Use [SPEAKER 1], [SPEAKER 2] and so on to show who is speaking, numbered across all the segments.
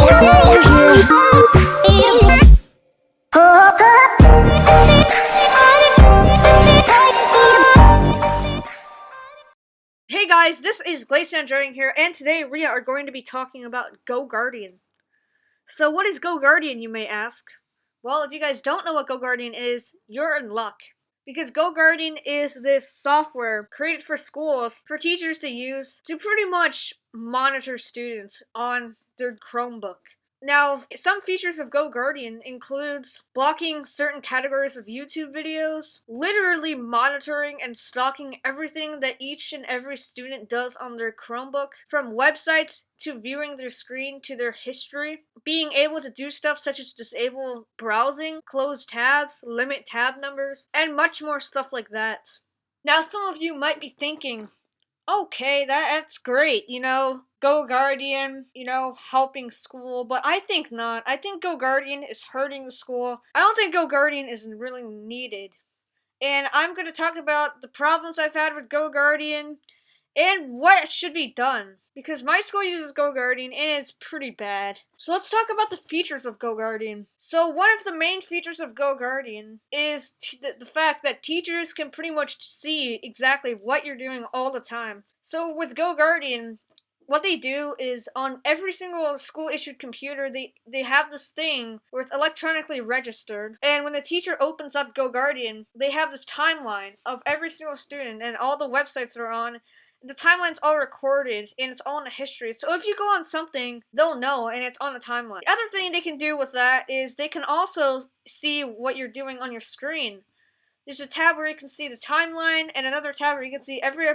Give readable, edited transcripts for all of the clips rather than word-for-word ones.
[SPEAKER 1] Hey guys, this is Lightspeed here, and today we are going to be talking about GoGuardian. So what is GoGuardian, you may ask? Well, if you guys don't know what GoGuardian is, you're in luck. Because GoGuardian is this software created for schools, for teachers to use to pretty much monitor students on their Chromebook. Now, some features of GoGuardian includes blocking certain categories of YouTube videos, literally monitoring and stalking everything that each and every student does on their Chromebook, from websites to viewing their screen to their history, being able to do stuff such as disable browsing, close tabs, limit tab numbers, and much more stuff like that. Now, some of you might be thinking, okay, that's great, GoGuardian, helping school, but I think not. I think GoGuardian is hurting the school. I don't think GoGuardian is really needed. And I'm going to talk about the problems I've had with GoGuardian and what should be done. Because my school uses GoGuardian and it's pretty bad. So let's talk about the features of GoGuardian. So one of the main features of GoGuardian is the fact that teachers can pretty much see exactly what you're doing all the time. So with GoGuardian, what they do is on every single school-issued computer, they have this thing where it's electronically registered. And when the teacher opens up GoGuardian, they have this timeline of every single student and all the websites they're on. The timeline's all recorded, and it's all in the history. So if you go on something, they'll know, and it's on the timeline. The other thing they can do with that is they can also see what you're doing on your screen. There's a tab where you can see the timeline, and another tab where you can see every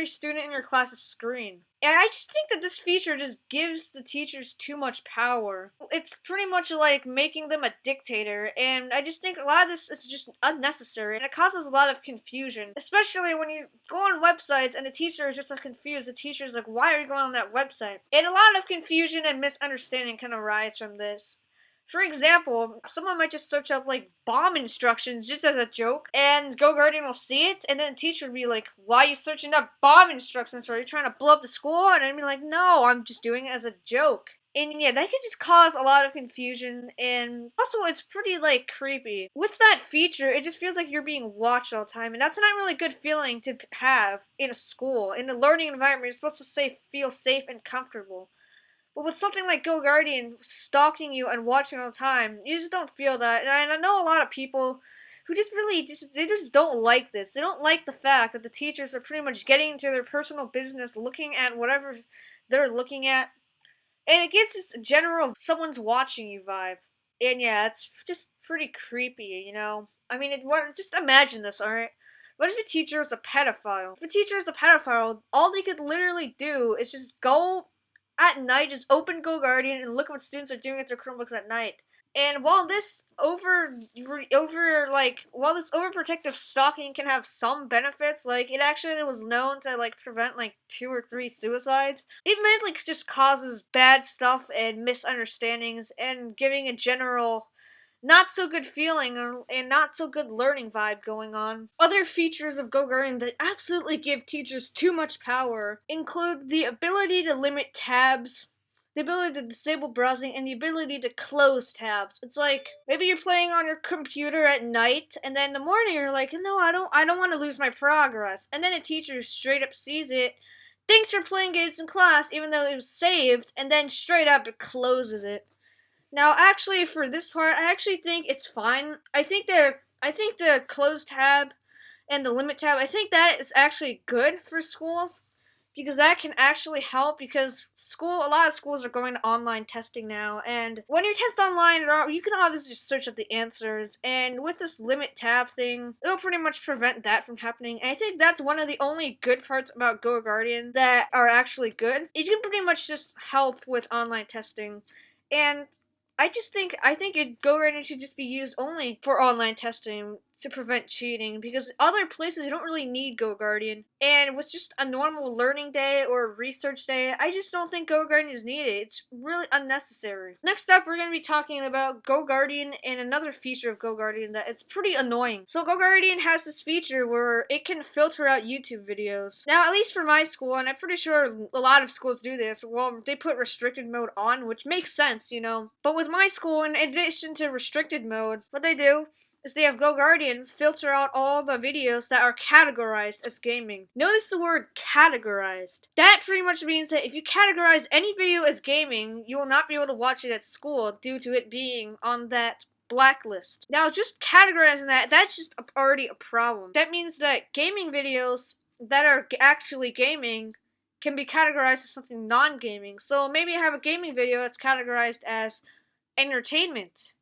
[SPEAKER 1] student in your class's screen. And I just think that this feature just gives the teachers too much power. It's pretty much like making them a dictator, and I just think a lot of this is just unnecessary, and it causes a lot of confusion. Especially when you go on websites and the teacher is just confused. The teacher's like, why are you going on that website? And a lot of confusion and misunderstanding can arise from this. For example, someone might just search up, bomb instructions just as a joke, and GoGuardian will see it, and then the teacher would be like, why are you searching up bomb instructions? Are you trying to blow up the school? And I'd be like, no, I'm just doing it as a joke. And yeah, that could just cause a lot of confusion, and also it's pretty, creepy. With that feature, it just feels like you're being watched all the time, and that's not really a good feeling to have in a school. In a learning environment, you're supposed to feel safe and comfortable. But with something like GoGuardian stalking you and watching all the time, you just don't feel that. And I know a lot of people who they just don't like this. They don't like the fact that the teachers are pretty much getting into their personal business, looking at whatever they're looking at. And it gives this general someone's watching you vibe. And yeah, it's just pretty creepy, I mean, just imagine this, alright? What if a teacher is a pedophile? If a teacher is a pedophile, all they could literally do is just go at night, just open GoGuardian and look at what students are doing at their Chromebooks at night. And while this overprotective stalking can have some benefits, it actually was known to prevent 2 or 3 suicides, it mainly just causes bad stuff and misunderstandings and giving a general not so good feeling and not so good learning vibe going on. Other features of GoGuardian that absolutely give teachers too much power include the ability to limit tabs, the ability to disable browsing, and the ability to close tabs. It's like, maybe you're playing on your computer at night, and then in the morning you're like, no, I don't want to lose my progress. And then a teacher straight up sees it, thinks you're playing games in class, even though it was saved, and then straight up it closes it. Now, actually, for this part, I actually think it's fine. I think the close tab and the limit tab, I think that is actually good for schools, because that can actually help, because a lot of schools are going to online testing now, and when you test online, you can obviously just search up the answers, and with this limit tab thing, it'll pretty much prevent that from happening, and I think that's one of the only good parts about GoGuardian that are actually good. It can pretty much just help with online testing, and I think GoGuardian should just be used only for online testing. to prevent cheating, because other places you don't really need GoGuardian. And with just a normal learning day or research day, I just don't think GoGuardian is needed. It's really unnecessary. Next up, we're going to be talking about GoGuardian and another feature of GoGuardian that it's pretty annoying. So GoGuardian has this feature where it can filter out YouTube videos. Now, at least for my school, and I'm pretty sure a lot of schools do this, well, they put restricted mode on, which makes sense, you know. But with my school, in addition to restricted mode, what they do is they have GoGuardian filter out all the videos that are categorized as gaming. Notice the word categorized. That pretty much means that if you categorize any video as gaming, you will not be able to watch it at school due to it being on that blacklist. Now, just categorizing that's just already a problem. That means that gaming videos that are actually gaming can be categorized as something non-gaming. So maybe I have a gaming video that's categorized as entertainment.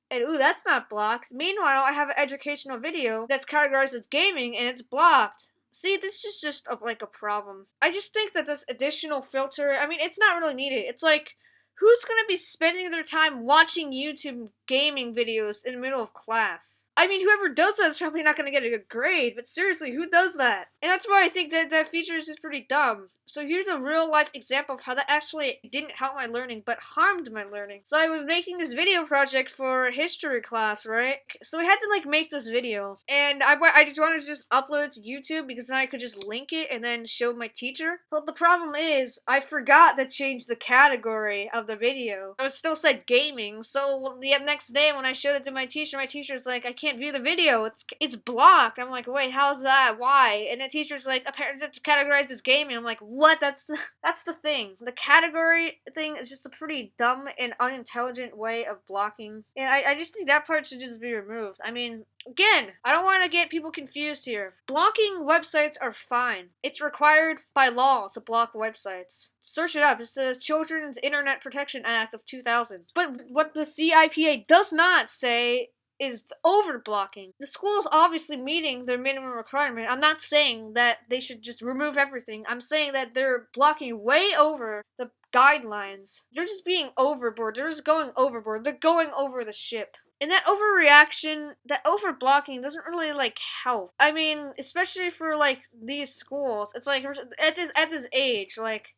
[SPEAKER 1] And ooh, that's not blocked. Meanwhile, I have an educational video that's categorized as gaming and it's blocked. See, this is just like a problem. I just think that this additional filter, I mean, it's not really needed. It's like, who's gonna be spending their time watching YouTube gaming videos in the middle of class? I mean, whoever does that is probably not gonna get a good grade, but seriously, who does that? And that's why I think that that feature is just pretty dumb. So here's a real life example of how that actually didn't help my learning, but harmed my learning. So I was making this video project for history class, right? So we had to like make this video, and I just wanted to just upload it to YouTube because then I could just link it and then show my teacher. But the problem is, I forgot to change the category of the video. It still said gaming, so the next day when I showed it to my teacher's like, I can't view the video, it's blocked. I'm like, wait, how's that? Why? And the teacher's like, apparently it's categorized as gaming. I'm like, what? That's the thing. The category thing is just a pretty dumb and unintelligent way of blocking. And I just think that part should just be removed. I mean, again, I don't want to get people confused here. Blocking websites are fine. It's required by law to block websites. Search it up. It's the Children's Internet Protection Act of 2000. But what the CIPA does not say is overblocking. The school is obviously meeting their minimum requirement. I'm not saying that they should just remove everything. I'm saying that they're blocking way over the guidelines. They're just being overboard. They're just going overboard. They're going over the ship. And that overreaction, that overblocking doesn't really, like, help. I mean, especially for, like, these schools. It's like, at this age, like,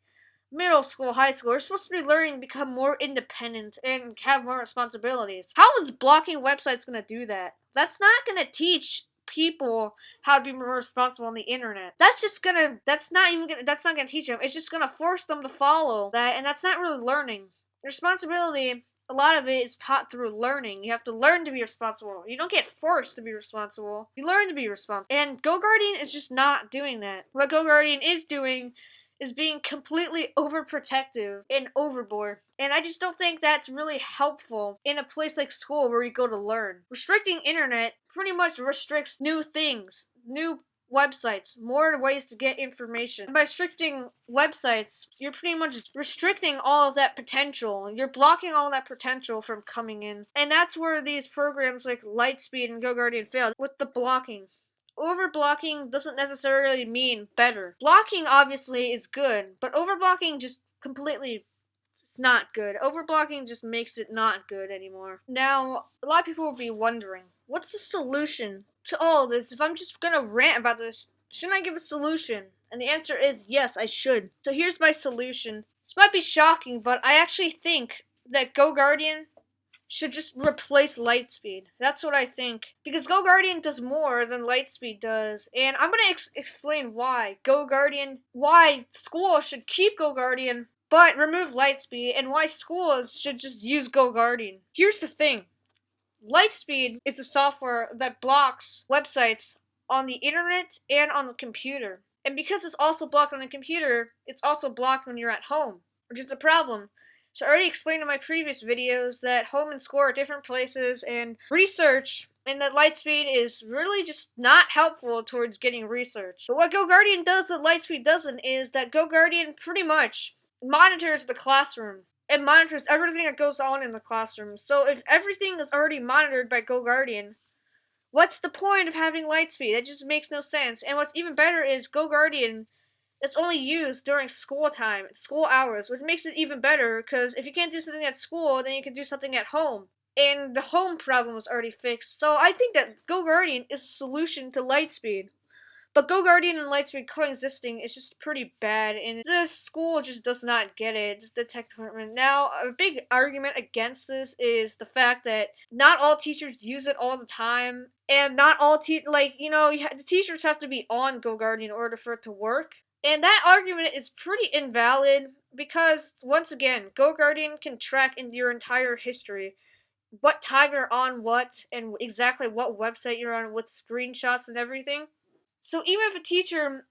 [SPEAKER 1] middle school, high school, we're supposed to be learning to become more independent and have more responsibilities. How is blocking websites gonna do that? That's not gonna teach people how to be more responsible on the internet. That's not gonna teach them. It's just gonna force them to follow that, and that's not really learning. Responsibility, a lot of it is taught through learning. You have to learn to be responsible. You don't get forced to be responsible. You learn to be responsible. And GoGuardian is just not doing that. What GoGuardian is doing is being completely overprotective and overboard. And I just don't think that's really helpful in a place like school where you go to learn. Restricting internet pretty much restricts new things, new websites, more ways to get information. And by restricting websites, you're pretty much restricting all of that potential. You're blocking all that potential from coming in. And that's where these programs like Lightspeed and GoGuardian fail, with the blocking. Overblocking doesn't necessarily mean better. Blocking obviously is good, but overblocking just completely, it's not good. Overblocking just makes it not good anymore. Now, a lot of people will be wondering, what's the solution to all this? If I'm just gonna rant about this, shouldn't I give a solution? And the answer is yes, I should. So here's my solution. This might be shocking, but I actually think that GoGuardian should just replace Lightspeed. That's what I think. Because GoGuardian does more than Lightspeed does. And I'm going to explain why why schools should keep GoGuardian, but remove Lightspeed, and why schools should just use GoGuardian. Here's the thing. Lightspeed is a software that blocks websites on the internet and on the computer. And because it's also blocked on the computer, it's also blocked when you're at home, which is a problem. So I already explained in my previous videos that home and school are different places, and research and that Lightspeed is really just not helpful towards getting research. But what GoGuardian does that Lightspeed doesn't is that GoGuardian pretty much monitors the classroom. It monitors everything that goes on in the classroom. So if everything is already monitored by GoGuardian, what's the point of having Lightspeed? That just makes no sense. And what's even better is GoGuardian, it's only used during school time, school hours, which makes it even better, because if you can't do something at school, then you can do something at home. and the home problem was already fixed. So I think that GoGuardian is a solution to Lightspeed. But GoGuardian and Lightspeed coexisting is just pretty bad, and the school just does not get it, the tech department. Now, a big argument against this is the fact that not all teachers use it all the time, and not all the teachers have to be on GoGuardian in order for it to work. And that argument is pretty invalid because, once again, GoGuardian can track into your entire history. What time you're on what, and exactly what website you're on with screenshots and everything. So even if a teacher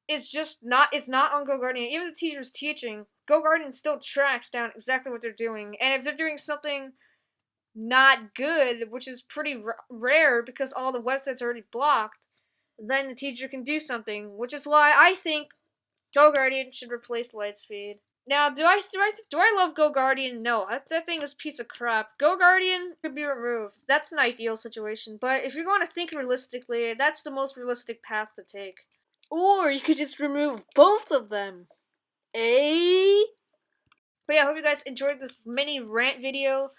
[SPEAKER 1] is not on GoGuardian, even if the teacher's teaching, GoGuardian still tracks down exactly what they're doing. And if they're doing something not good, which is pretty rare because all the websites are already blocked, then the teacher can do something, which is why I think GoGuardian should replace Lightspeed. Now, do I love GoGuardian? No, that thing is a piece of crap. GoGuardian could be removed. That's an ideal situation, but if you're going to think realistically, that's the most realistic path to take.
[SPEAKER 2] Or you could just remove both of them. Eh?
[SPEAKER 1] But yeah, I hope you guys enjoyed this mini rant video.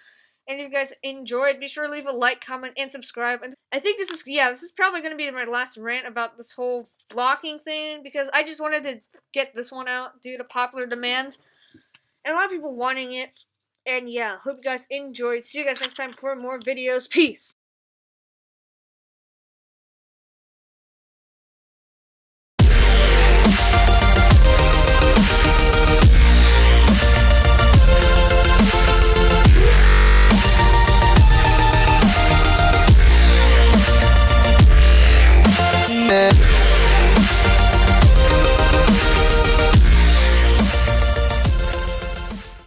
[SPEAKER 1] And if you guys enjoyed, be sure to leave a like, comment, and subscribe. And I think this is probably going to be my last rant about this whole blocking thing, because I just wanted to get this one out due to popular demand. And a lot of people wanting it. And yeah, hope you guys enjoyed. See you guys next time for more videos. Peace!